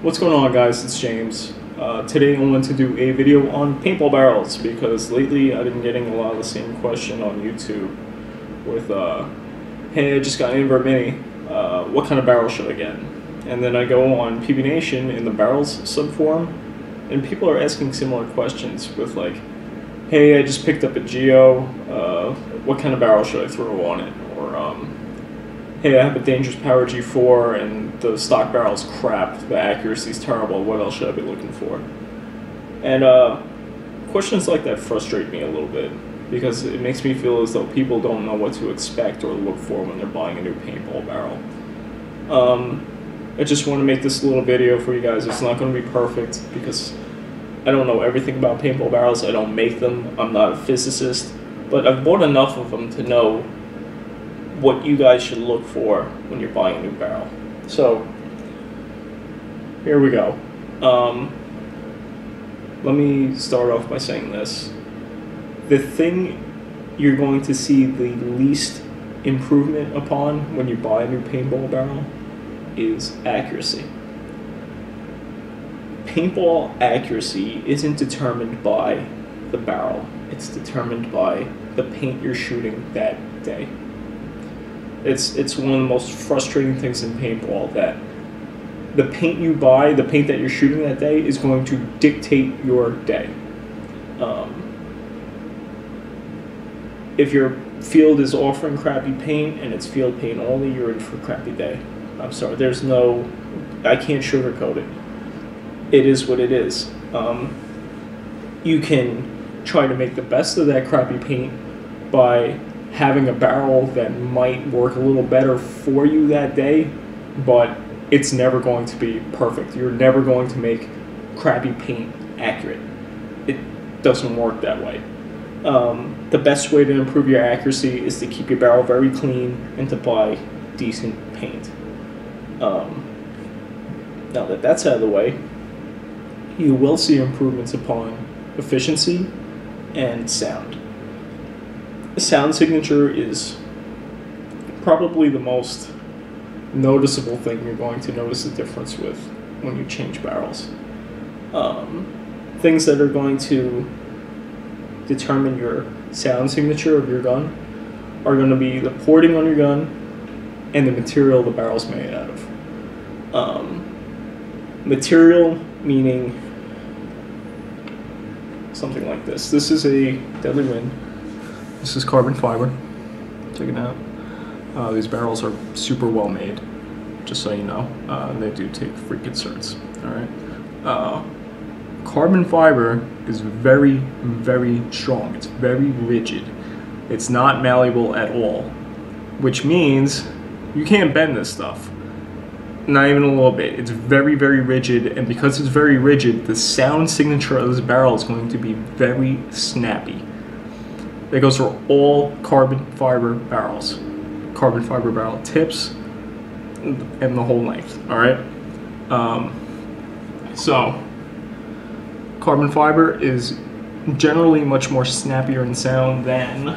What's going on, guys? It's James. Today I want to do a video on paintball barrels because lately I've been getting a lot of the same question on YouTube with, hey, I just got an invert mini, what kind of barrel should I get? And then I go on PB Nation in the barrels subforum, and people are asking similar questions with like, hey, I just picked up a Geo, what kind of barrel should I throw on it? Or, hey, I have a Dangerous Power G4 and the stock barrel's crap, the accuracy's terrible, what else should I be looking for? And questions like that frustrate me a little bit because it makes me feel as though people don't know what to expect or look for when they're buying a new paintball barrel. I just want to make this little video for you guys. It's not going to be perfect because I don't know everything about paintball barrels. I don't make them. I'm not a physicist, but I've bought enough of them to know what you guys should look for when you're buying a new barrel. So here we go. Let me start off by saying this. The thing you're going to see the least improvement upon when you buy a new paintball barrel is accuracy. Paintball accuracy isn't determined by the barrel. It's determined by the paint you're shooting that day. It's one of the most frustrating things in paintball that the paint you buy, the paint that you're shooting that day, is going to dictate your day. If your field is offering crappy paint and it's field paint only, you're in for a crappy day. I'm sorry, I can't sugarcoat it. It is what it is. You can try to make the best of that crappy paint by having a barrel that might work a little better for you that day, but it's never going to be perfect. You're never going to make crappy paint accurate. It doesn't work that way. The best way to improve your accuracy is to keep your barrel very clean and to buy decent paint. Now that that's out of the way, you will see improvements upon efficiency and sound. The sound signature is probably the most noticeable thing you're going to notice the difference with when you change barrels. Things that are going to determine your sound signature of your gun are going to be the porting on your gun and the material the barrel's made out of. Material meaning something like this. This is a Deadly Wind. This is carbon fiber. Check it out. These barrels are super well made, just so you know. They do take freak inserts. Alright. Carbon fiber is very, very strong. It's very rigid. It's not malleable at all, which means you can't bend this stuff. Not even a little bit. It's very, very rigid, and because it's very rigid, the sound signature of this barrel is going to be very snappy. That goes for all carbon fiber barrels. Carbon fiber barrel tips and the whole length, alright? So, carbon fiber is generally much more snappier in sound than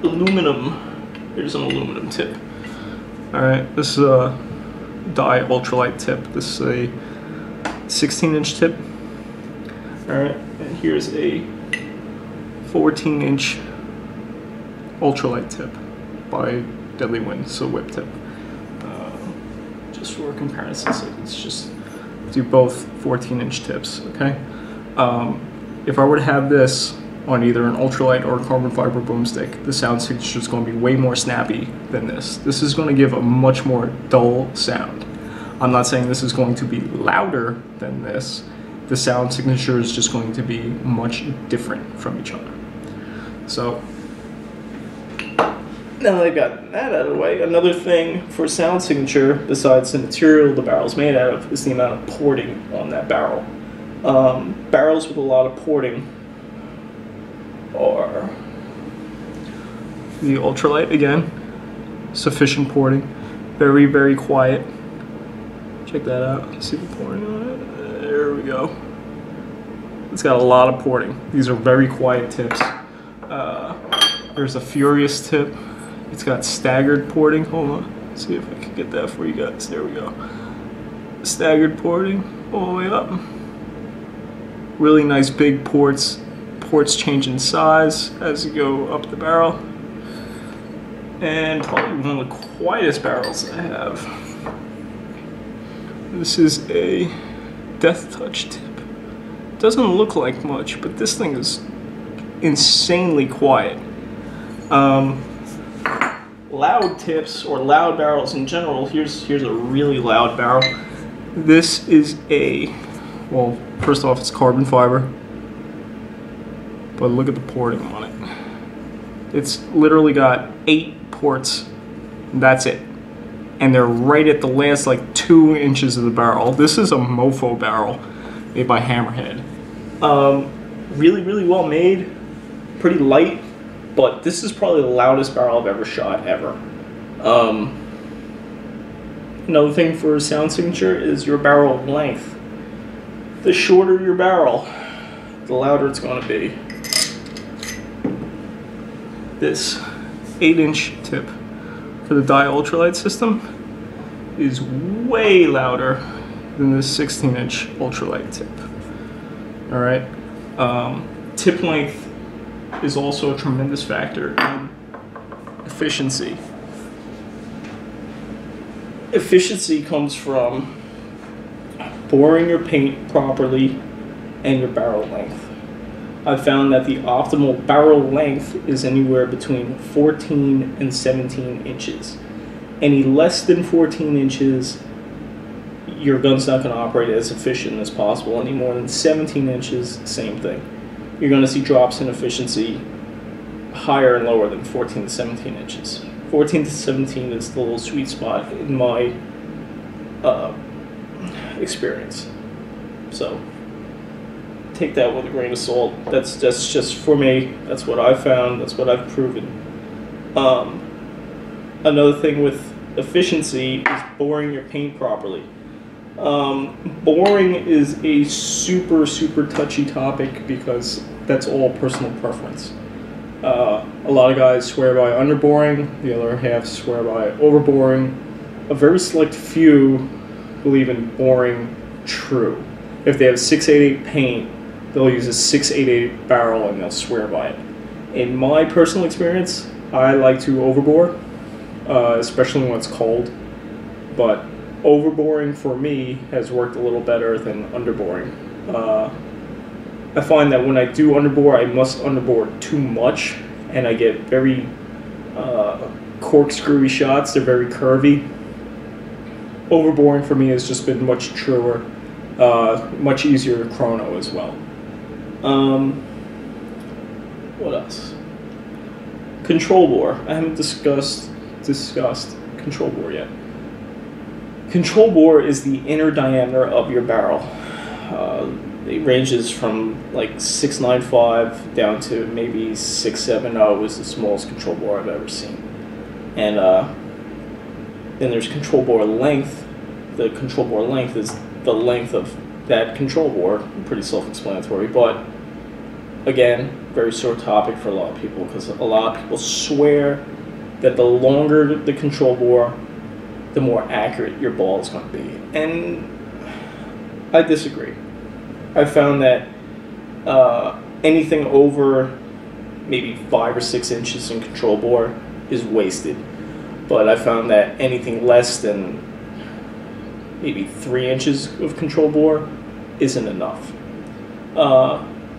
aluminum. Here's an aluminum tip. Alright, this is a dye ultralight tip. This is a 16-inch tip. Alright, and here's a 14-inch ultralight tip by Deadly Wind, so whip tip. Just for comparison's sake, let's just do both 14-inch tips, okay? If I were to have this on either an ultralight or a carbon fiber boomstick, the sound signature is going to be way more snappy than this. This is going to give a much more dull sound. I'm not saying this is going to be louder than this. The sound signature is just going to be much different from each other. So, now that I've got that out of the way, another thing for sound signature, besides the material the barrel's made out of, is the amount of porting on that barrel. Barrels with a lot of porting are the ultralight again, sufficient porting, very, very quiet. Check that out, see the porting on it? There we go. It's got a lot of porting. These are very quiet tips. There's a Furious tip. It's got staggered porting. Hold on, see if I can get that for you guys. There we go. Staggered porting. all the way up. Really nice big ports. Ports change in size as you go up the barrel. And probably one of the quietest barrels I have. This is a Death Touch tip. Doesn't look like much, but this thing is insanely quiet. Loud tips, or loud barrels in general, here's a really loud barrel. This is well, first off, it's carbon fiber, but look at the porting on it. It's literally got 8 ports, that's it. And they're right at the last like 2 inches of the barrel. This is a mofo barrel made by Hammerhead. Really, really well made, pretty light, but this is probably the loudest barrel I've ever shot, ever. Another thing for a sound signature is your barrel length. The shorter your barrel, the louder it's going to be. This 8-inch tip for the Dye Ultralight system is way louder than this 16-inch ultralight tip. All right. Tip length is also a tremendous factor in efficiency. Efficiency comes from boring your paint properly and your barrel length. I've found that the optimal barrel length is anywhere between 14 and 17 inches. Any less than 14 inches, your gun's not going to operate as efficient as possible. Any more than 17 inches, same thing. You're going to see drops in efficiency higher and lower than 14 to 17 inches. 14 to 17 is the little sweet spot in my experience. So take that with a grain of salt. That's just for me. That's what I've found. That's what I've proven. Another thing with efficiency is boring your paint properly. Boring is a super touchy topic because that's all personal preference. A lot of guys swear by underboring, the other half swear by overboring. A very select few believe in boring true. If they have 688 paint, they'll use a 688 barrel and they'll swear by it. In my personal experience, I like to overbore, especially when it's cold, but overboring for me has worked a little better than underboring. I find that when I do underbore, I must underbore too much, and I get very corkscrewy shots. They're very curvy. Overboring for me has just been much truer, much easier to chrono as well. What else? Control bore. I haven't discussed control bore yet. Control bore is the inner diameter of your barrel. It ranges from like 695 down to maybe 670 is the smallest control bore I've ever seen. And then there's control bore length. The control bore length is the length of that control bore. Pretty self-explanatory, but again, very sore topic for a lot of people because a lot of people swear that the longer the control bore, the more accurate your ball is going to be. And I disagree. I found that anything over maybe 5 or 6 inches in control bore is wasted. But I found that anything less than maybe 3 inches of control bore isn't enough.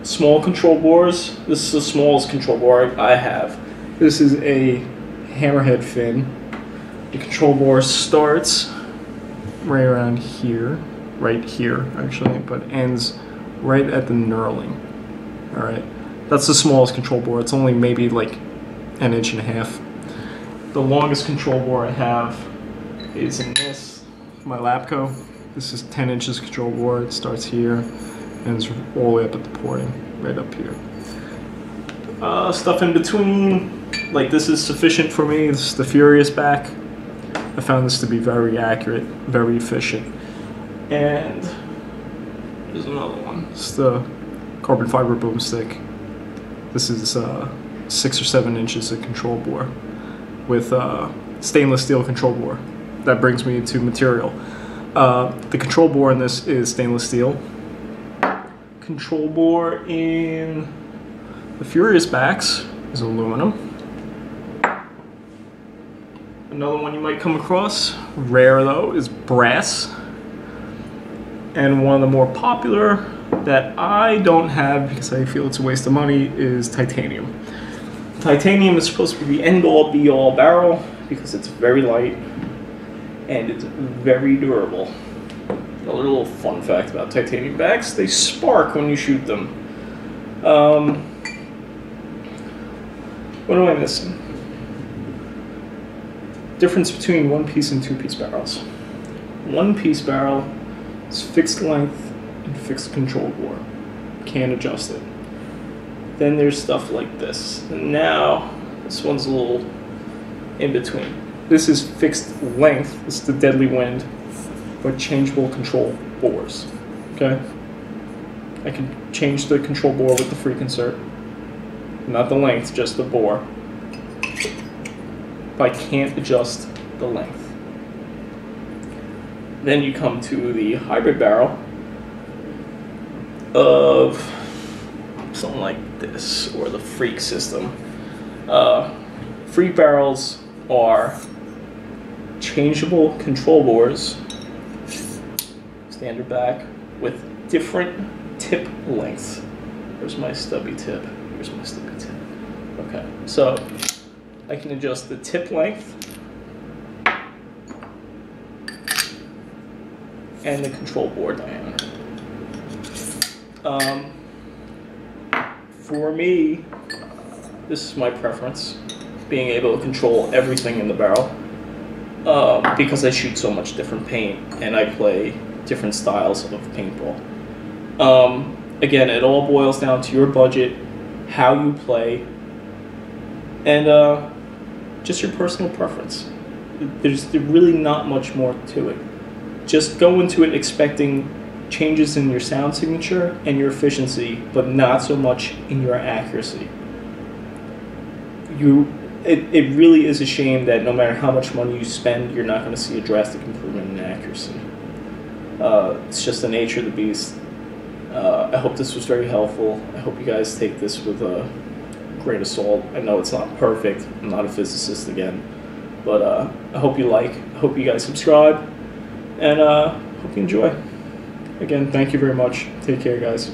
Small control bores, this is the smallest control bore I have. This is a Hammerhead fin. The control bore starts right around here, right here actually, but ends right at the knurling. All right, that's the smallest control bore. It's only maybe like 1.5 inches. The longest control bore I have is in this, my Lapco. This is 10 inches control bore. It starts here and it's all the way up at the porting, right up here. Stuff in between, like this is sufficient for me. This is the Furious back. I found this to be very accurate, very efficient. And there's another one. It's the carbon fiber boomstick. This is 6 or 7 inches of control bore with stainless steel control bore. That brings me to material. The control bore in this is stainless steel. Control bore in the Furious backs is aluminum. Another one you might come across, rare though, is brass. And one of the more popular that I don't have because I feel it's a waste of money is titanium. Titanium is supposed to be the end-all be-all barrel because it's very light and it's very durable. A little fun fact about titanium backs, they spark when you shoot them. What am I missing? Difference between one-piece and two-piece barrels. One-piece barrel is fixed length and fixed control bore. Can't adjust it. Then there's stuff like this. And now, this one's a little in between. This is fixed length, this is the Deadly Wind, but changeable control bores, okay? I can change the control bore with the freak insert. Not the length, just the bore. But I can't adjust the length. Then you come to the hybrid barrel of something like this, or the freak system. Freak barrels are changeable control bores, standard back, with different tip lengths. Where's my stubby tip? Here's my stubby tip. Okay, so I can adjust the tip length and the control bore diameter. For me, this is my preference, being able to control everything in the barrel, because I shoot so much different paint and I play different styles of paintball. Again, it all boils down to your budget, how you play, and just your personal preference. There's really not much more to it. Just go into it expecting changes in your sound signature and your efficiency, but not so much in your accuracy. It really is a shame that no matter how much money you spend, you're not going to see a drastic improvement in accuracy. It's just the nature of the beast. I hope this was very helpful. I hope you guys take this with a grain of salt. I know it's not perfect. I'm not a physicist again. But I hope you like. I hope you guys subscribe. And hope you enjoy. Again, thank you very much. Take care, guys.